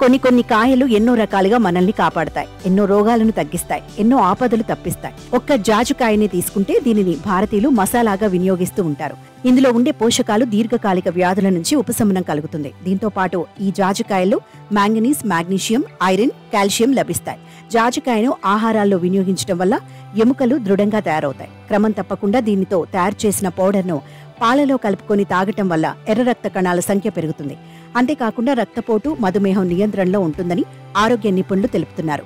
కొన్ని కాయలు ఎన్నో రకాలుగా మనల్ని కాపాడతాయి, ఎన్నో రోగాలను తగ్గిస్తాయి, ఎన్నో ఆపదలు తప్పిస్తాయి. ఒక్క జాజికాయని తీసుకుంటే దీనిని భారతీయులు మసాలాగా వినియోగిస్తూ ఉంటారు. ఇందులో ఉండే పోషకాలు దీర్ఘకాలిక వ్యాధుల నుంచి ఉపశమనం కలుగుతుంది. దీంతో పాటు ఈ జాజికాయల్లో మ్యాంగనీస్, మాగ్నీషియం, ఐరన్, కాల్షియం లభిస్తాయి. జాజికాయను ఆహారాల్లో వినియోగించడం వల్ల ఎముకలు దృఢంగా తయారవుతాయి. క్రమం తప్పకుండా దీనితో తయారు చేసిన పౌడర్ను పాలలో కలుపుకొని తాగటం వల్ల ఎర్ర రక్త కణాల సంఖ్య పెరుగుతుంది. అంతేకాకుండా రక్తపోటు, మధుమేహం నియంత్రణలో ఉంటుందని ఆరోగ్య నిపుణులు తెలుపుతున్నారు.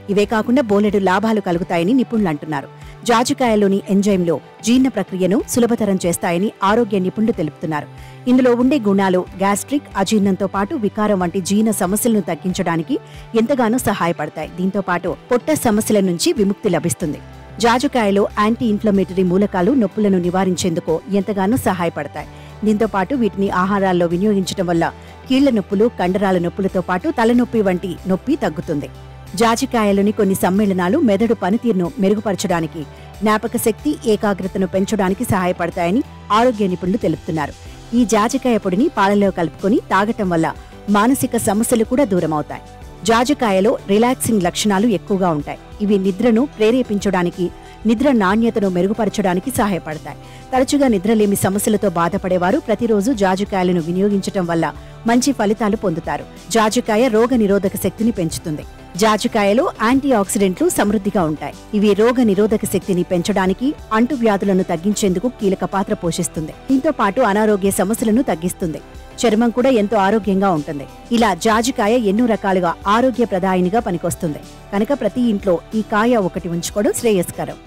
ఇవే కాకుండా బోలెడు లాభాలు కలుగుతాయని నిపుణులు అంటున్నారు. జాజికాయలోని ఎంజైమ్లో జీర్ణ ప్రక్రియను సులభతరం చేస్తాయని ఆరోగ్య నిపుణులు తెలుపుతున్నారు. ఇందులో ఉండే గుణాలు గ్యాస్ట్రిక్, అజీర్ణంతో పాటు వికారం వంటి జీర్ణ సమస్యలను తగ్గించడానికి ఎంతగానో సహాయపడతాయి. దీంతో పాటు పొట్ట సమస్యల నుంచి విముక్తి లభిస్తుంది. జాజికాయలో యాంటీ ఇన్ఫ్లమేటరీ మూలకాలు నొప్పులను నివారించేందుకు ఎంతగానో సహాయపడతాయి. దీంతో పాటు వీటిని ఆహారాల్లో వినియోగించడం వల్ల కీళ్ల నొప్పులు, కండరాల నొప్పులతో పాటు తలనొప్పి వంటి నొప్పి తగ్గుతుంది. జాజికాయలోని కొన్ని సమ్మేళనాలు మెదడు పనితీరును మెరుగుపరచడానికి, జ్ఞాపక శక్తి, ఏకాగ్రతను పెంచడానికి సహాయపడతాయని ఆరోగ్య నిపుణులు తెలుపుతున్నారు. ఈ జాజికాయ పొడిని పాలలో కలుపుకొని తాగటం వల్ల మానసిక సమస్యలు కూడా దూరమవుతాయి. జాజికాయలో రిలాక్సింగ్ లక్షణాలు ఎక్కువగా ఉంటాయి. ఇవి నిద్రను ప్రేరేపించడానికి, నిద్ర నాణ్యతను మెరుగుపరచడానికి సహాయపడతాయి. తరచుగా నిద్రలేమి సమస్యలతో బాధపడేవారు ప్రతిరోజు జాజికాయలను వినియోగించటం వల్ల మంచి ఫలితాలు పొందుతారు. జాజికాయ రోగ నిరోధక శక్తిని పెంచుతుంది. జాజికాయలో యాంటీ ఆక్సిడెంట్లు సమృద్ధిగా ఉంటాయి. ఇవి రోగ నిరోధక శక్తిని పెంచడానికి, అంటువ్యాధులను తగ్గించేందుకు కీలక పాత్ర పోషిస్తుంది. దీంతో పాటు అనారోగ్య సమస్యలను తగ్గిస్తుంది. చర్మం కూడా ఎంతో ఆరోగ్యంగా ఉంటుంది. ఇలా జాజికాయ ఎన్నో రకాలుగా ఆరోగ్యప్రదాయినిగా పనికొస్తుంది. కనుక ప్రతి ఇంట్లో ఈ కాయ ఒకటి ఉంచుకోవడం శ్రేయస్కరం.